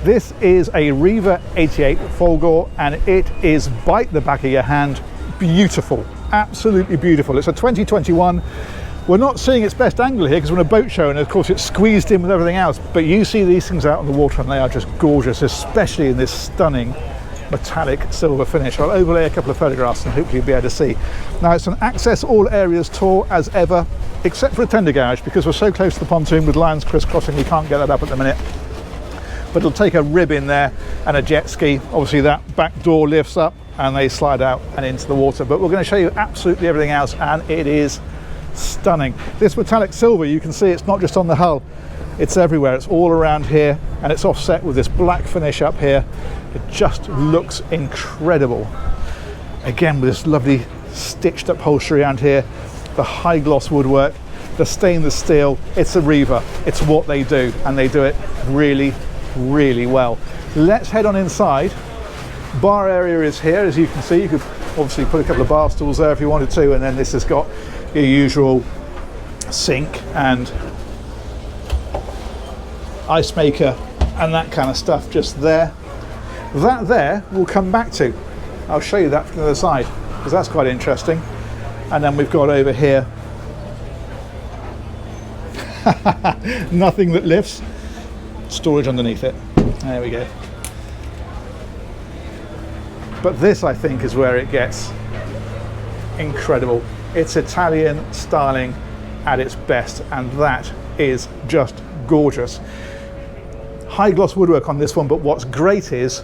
This is a Riva 88 Folgore, and it is bite the back of your hand beautiful, absolutely beautiful. It's a 2021. We're not seeing its best angle here because we're in a boat show, and of course it's squeezed in with everything else, but you see these things out on the water and they are just gorgeous, especially in this stunning metallic silver finish. I'll overlay a couple of photographs and hopefully you'll be able to see. Now it's an access all areas tour as ever, except for a tender garage, because we're so close to the pontoon with lines crisscrossing we can't get that up at the minute. But it'll take a rib in there and a jet ski. Obviously that back door lifts up and they slide out and into the water. But we're going to show you absolutely everything else, and it is stunning. This metallic silver, you can see it's not just on the hull, it's everywhere. It's all around here, and it's offset with this black finish up here. It just looks incredible. Again, with this lovely stitched upholstery around here, the high gloss woodwork, the stainless steel. It's a Riva. It's what they do, and they do it really, really well. Let's head on inside. Bar area is here, as you can see. You could obviously put a couple of bar stools there if you wanted to, and then this has got your usual sink and ice maker and that kind of stuff just there. That there we'll come back to. I'll show you that from the other side because that's quite interesting. And then we've got over here nothing that lifts, storage underneath it. There we go. But this, I think, is where it gets incredible. It's Italian styling at its best, and that is just gorgeous. High gloss woodwork on this one, but what's great is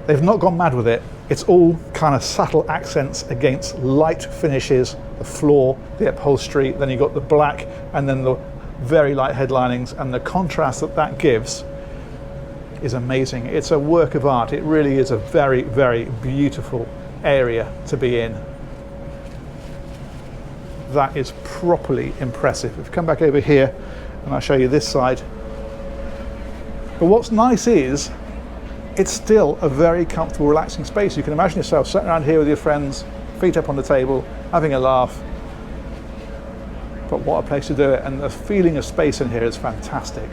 they've not gone mad with it. It's all kind of subtle accents against light finishes, the floor, the upholstery, then you've got the black, and then the very light headlinings, and the contrast that that gives is amazing. It's a work of art. It really is a very, very beautiful area to be in. That is properly impressive. If you come back over here and I'll show you this side. But what's nice is it's still a very comfortable, relaxing space. You can imagine yourself sitting around here with your friends, feet up on the table, having a laugh. But what a place to do it, and the feeling of space in here is fantastic.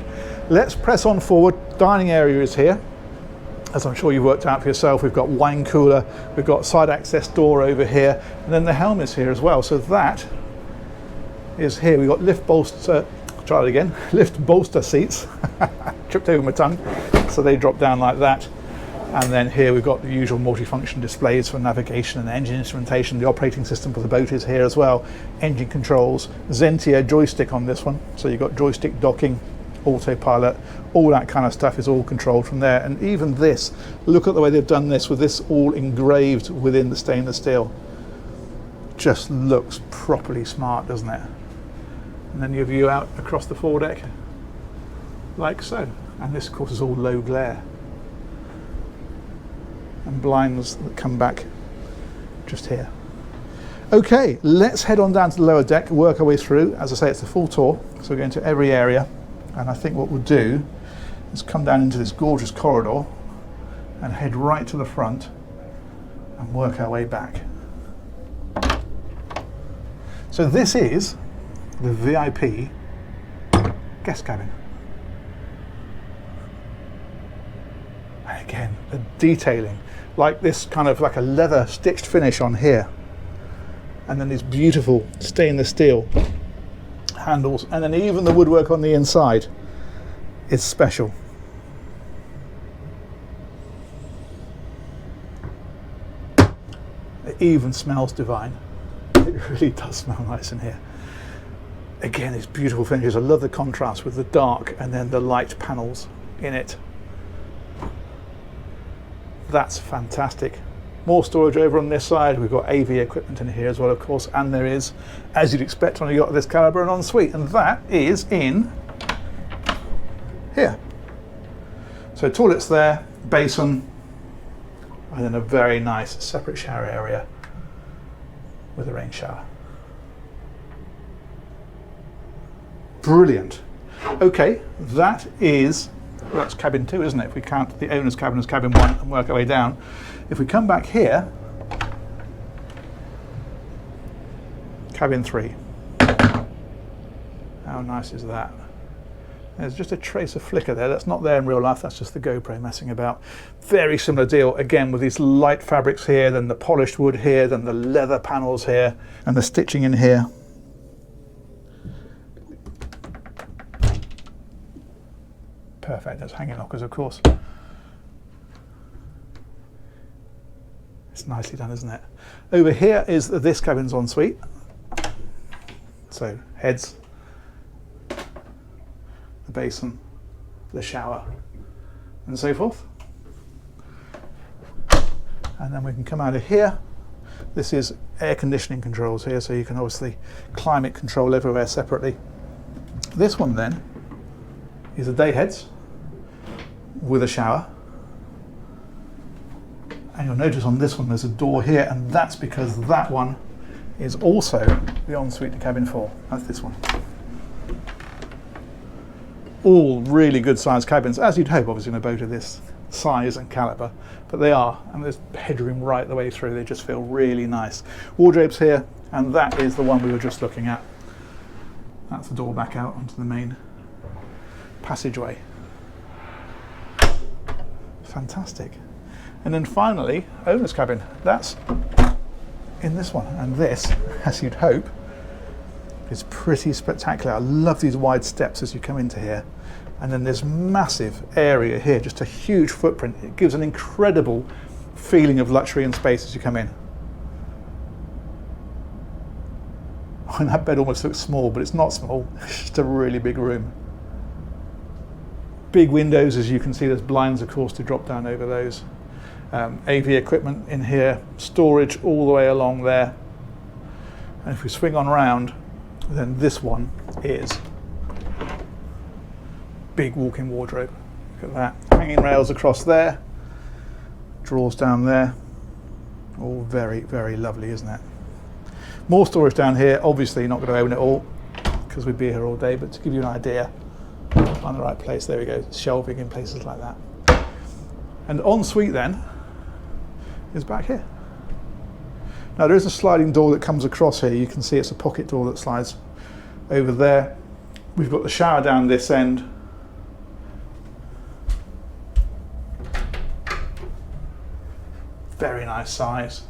Let's press on forward. Dining area is here, as I'm sure you've worked out for yourself. We've got wine cooler, we've got side access door over here, and then the Helm is here as well. So that is here. We've got lift bolster, try it again, lift bolster seats, tripped over my tongue, so they drop down like that. And then here we've got the usual multifunction displays for navigation and engine instrumentation. The operating system for the boat is here as well. Engine controls, Zentia joystick on this one. So you've got joystick docking, autopilot, all that kind of stuff is all controlled from there. And even this, look at the way they've done this with this all engraved within the stainless steel. Just looks properly smart, doesn't it? And then you view out across the foredeck like so. And this of course is all low glare. And blinds that come back just here. Okay, let's head on down to the lower deck, work our way through. As I say, it's a full tour, so we're going to every area. And I think what we'll do is come down into this gorgeous corridor and head right to the front and work our way back. So this is the VIP guest cabin. And again, the detailing, like this kind of like a leather stitched finish on here, and then these beautiful stainless steel handles, and then even the woodwork on the inside is special. It even smells divine. It really does smell nice in here. Again, these beautiful finishes. I love the contrast with the dark and then the light panels in it. That's fantastic. More storage over on this side. We've got AV equipment in here as well, of course, and there is, as you'd expect on a yacht of this caliber, an ensuite, and that is in here. So toilets there, basin, and then a very nice separate shower area with a rain shower. Brilliant. Okay, that is, well, that's cabin 2, isn't it? If we count the owner's cabin as cabin 1 and work our way down. If we come back here, cabin 3. How nice is that? There's just a trace of flicker there. That's not there in real life. That's just the GoPro messing about. Very similar deal, again, with these light fabrics here, then the polished wood here, then the leather panels here, and the stitching in here. Perfect. That's hanging lockers, of course. It's nicely done, isn't it? Over here is this cabin's ensuite. So heads, the basin, the shower, and so forth. And then we can come out of here. This is air conditioning controls here, so you can obviously climate control everywhere separately. This one then is a day heads with a shower. And you'll notice on this one there's a door here, and that's because that one is also the ensuite to cabin 4. That's this one. All really good sized cabins, as you'd hope obviously in a boat of this size and caliber, but they are, and there's headroom right the way through. They just feel really nice. Wardrobes here, and that is the one we were just looking at. That's the door back out onto the main passageway. Fantastic. And then finally, owner's cabin. That's in this one, and this, as you'd hope, is pretty spectacular. I love these wide steps as you come into here, and then this massive area here, just a huge footprint. It gives an incredible feeling of luxury and space as you come in. And that bed almost looks small, but it's not small. It's just a really big room. Big windows, as you can see. There's blinds, of course, to drop down over those. AV equipment in here, storage all the way along there. And if we swing on round, then this one is big walk-in wardrobe. Look at that. Hanging rails across there, drawers down there. All very, very lovely, isn't it? More storage down here. Obviously not going to own it all because we'd be here all day, but to give you an idea, find the right place. There we go. Shelving in places like that. And ensuite then is back here. Now there is a sliding door that comes across here. You can see it's a pocket door that slides over there. We've got the shower down this end. Very nice size.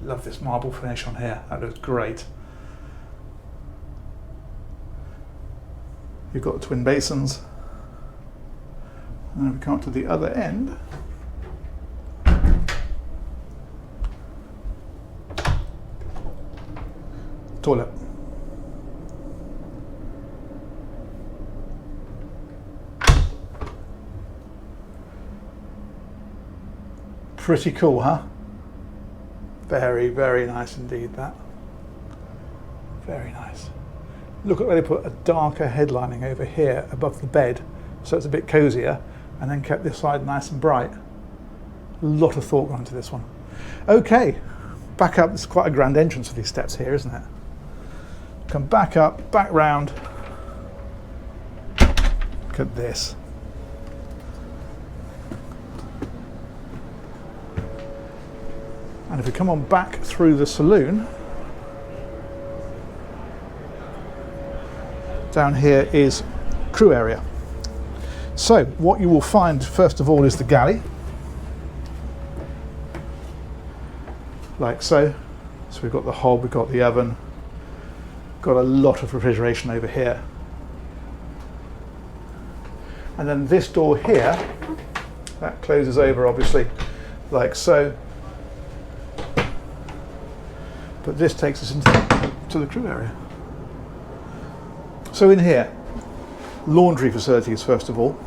Love this marble finish on here. That looks great. You've got the twin basins. And then we come up to the other end. Toilet. Pretty cool, huh? Very, very nice indeed, that. Very nice. Look at where they put a darker headlining over here above the bed, so it's a bit cozier, and then kept this side nice and bright. A lot of thought gone into this one. Okay, back up. It's quite a grand entrance for these steps here, isn't it? Come back up, back round. Look at this. And if we come on back through the saloon, down here is crew area. So what you will find first of all is the galley, like so. So we've got the hob, we've got the oven, got a lot of refrigeration over here. And then this door here, that closes over obviously like so. But this takes us into the crew area. So in here, laundry facilities first of all.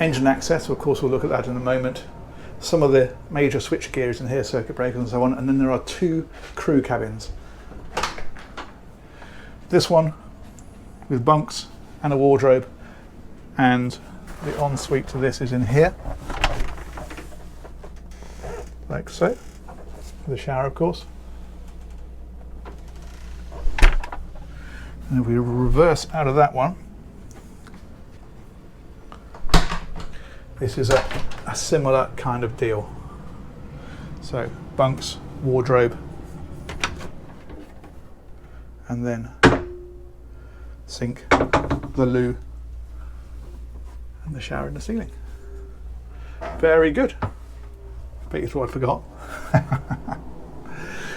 Engine access, of course we'll look at that in a moment. Some of the major switch gears in here, circuit breakers and so on, and then there are 2 crew cabins. This one with bunks and a wardrobe, and the ensuite to this is in here, like so. The shower, of course. And if we reverse out of that one, this is a similar kind of deal. So bunks, wardrobe, and then sink, the loo, and the shower in the ceiling. Very good. Bet you thought I forgot.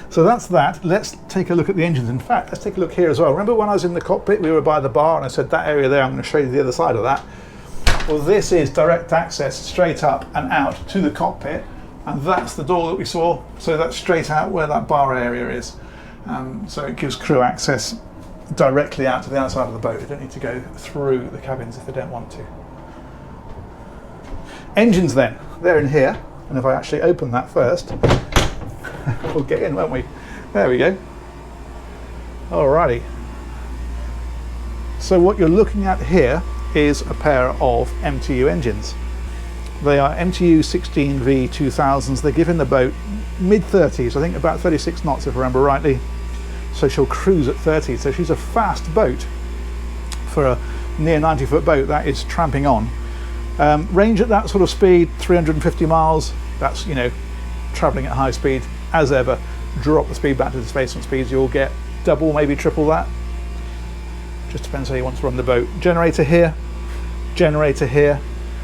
So that's that. Let's take a look at the engines. In fact, let's take a look here as well. Remember when I was in the cockpit, we were by the bar and I said that area there, I'm going to show you the other side of that. Well, this is direct access straight up and out to the cockpit, and that's the door that we saw. So that's straight out where that bar area is. So it gives crew access directly out to the outside of the boat. They don't need to go through the cabins if they don't want to. Engines then, they're in here, and if I actually open that first, we'll get in, won't we? There we go. Alrighty. So what you're looking at here is a pair of MTU engines. They are MTU 16V 2000s. They're giving the boat mid-30s, I think about 36 knots if I remember rightly. So she'll cruise at 30. So she's a fast boat for a near 90-foot boat. That is tramping on. Range at that sort of speed, 350 miles. That's, you know, traveling at high speed. As ever, drop the speed back to displacement speeds, you'll get double, maybe triple that. Just depends how you want to run the boat. Generator here, generator here.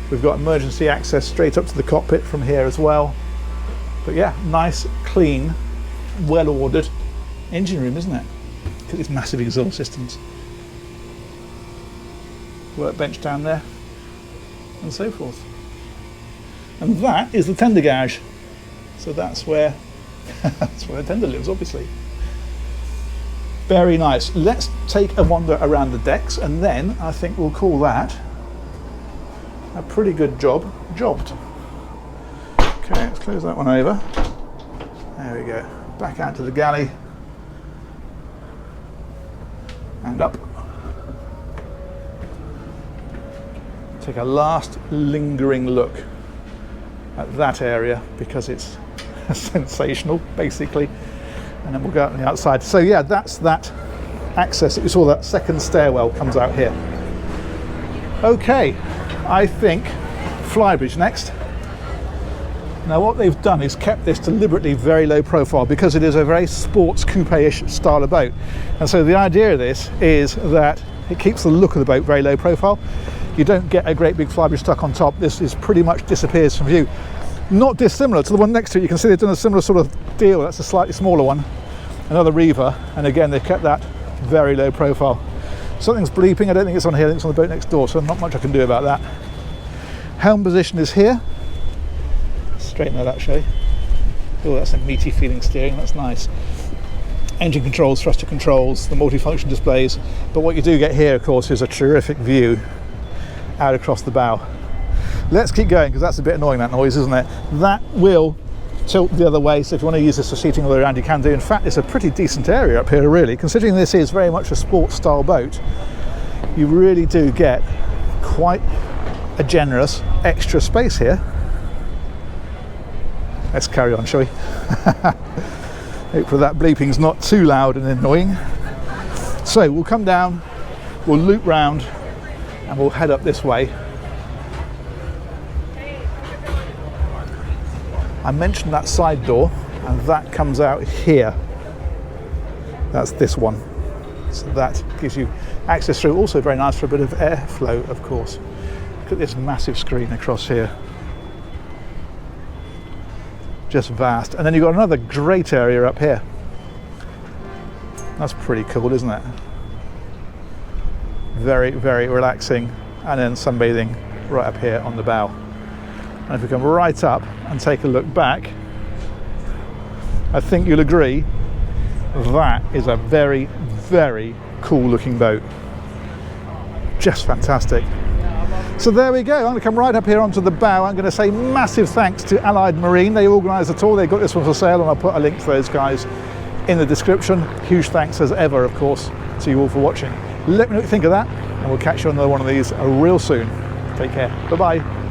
We've got emergency access straight up to the cockpit from here as well. But yeah, nice, clean, well-ordered engine room, isn't it? Look at these massive exhaust systems. Workbench down there, and so forth. And that is the tender gauge. So that's where that's where the tender lives, obviously. Very nice. Let's take a wander around the decks, and then I think we'll call that a pretty good jobbed. Okay, let's close that one over. There we go. Back out to the galley. And up. Take a last lingering look at that area because it's sensational, basically. And then we'll go out on the outside. So yeah, that's that access that we saw. That second stairwell comes out here. Okay, I think Flybridge next. Now what they've done is kept this deliberately very low profile because it is a very sports coupe-ish style of boat. And so the idea of this is that it keeps the look of the boat very low profile. You don't get a great big Flybridge stuck on top. This is pretty much disappears from view. Not dissimilar to the one next to it. You can see they've done a similar sort of deal. That's a slightly smaller one, another Riva, and again they've kept that very low profile. Something's bleeping. I don't think it's on here. I think it's on the boat next door, so not much I can do about that. Helm position is here. Straighten that up, shall we? Oh, that's a meaty feeling steering. That's nice. Engine controls, thruster controls, the multifunction displays. But what you do get here, of course, is a terrific view out across the bow. Let's keep going because that's a bit annoying, that noise, isn't it? That will tilt the other way, so if you want to use this for seating all the way around, you can do. In fact, it's a pretty decent area up here, really. Considering this is very much a sports style boat, you really do get quite a generous extra space here. Let's carry on, shall we? Hopefully that bleeping's not too loud and annoying. So we'll come down, we'll loop round, and we'll head up this way. I mentioned that side door, and that comes out here. That's this one. So that gives you access through. Also very nice for a bit of airflow, of course. Look at this massive screen across here. Just vast. And then you've got another great area up here. That's pretty cool, isn't it? Very, very relaxing. And then sunbathing right up here on the bow. And if we come right up and take a look back, I think you'll agree that is a very, very cool looking boat. Just fantastic. So there we go. I'm going to come right up here onto the bow. I'm going to say massive thanks to Allied Marine. They organised the tour. They got this one for sale, and I'll put a link to those guys in the description. Huge thanks as ever, of course, to you all for watching. Let me know what you think of that, and we'll catch you on another one of these real soon. Take care. Bye-bye.